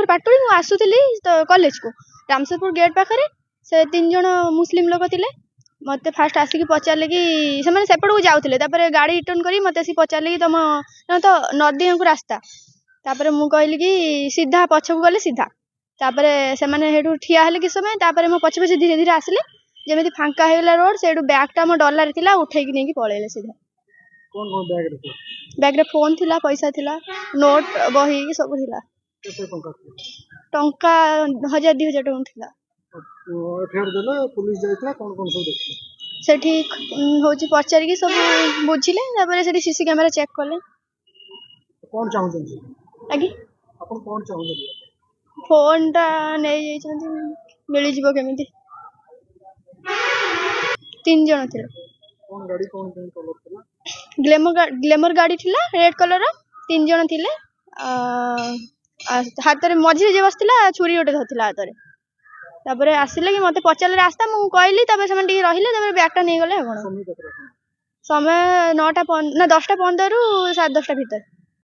पाटुली मु आसुली तो कॉलेज को रामसरपुर गेट पाखे से 3 जन मुस्लिम लोग थे मत फास्ट आसिक पचारे कि सेपट को जाऊे गाड़ी रिटर्न कर मत पचारे कि तुम तो नदी को रास्ता तापर मु कहली कि सीधा पछक गले सीधा तापर से ठिया हेले कि समय मो पछे पछे धीरे धीरे आसिले जमी फांका होगा रोड से बैगटा मो डलार थी उठेकी नहीं पलैले सीधा बैग रे फोन थिला पैसा थिला नोट बही सब थिला टंका 1000-2000 टंका थिला पुलिस जाइतला कोन कोन सब देखि सेठी होची पचार की सब बुझिले तापर सेठी सीसी कैमरा चेक करले कोन चाहू आगे अपन कोन चाहू फोन टा नहीं जाई छथि मिली जीवो केमिति 3 जन थे कोन गाड़ी कोन कलर थिला ग्लैमर गाड़ी थिला रेड कलर 3 जन थिले हाथ रे मझी जे बसथिला छुरी गोटे धरथिला हाथ रे तापर आसिले कि मते पचारे रास्ता मु कहली तापर समान टी रहिले तापर बैगटा नहीं गले कोन समय 9टा 10टा 15 रु 10:30 भीतर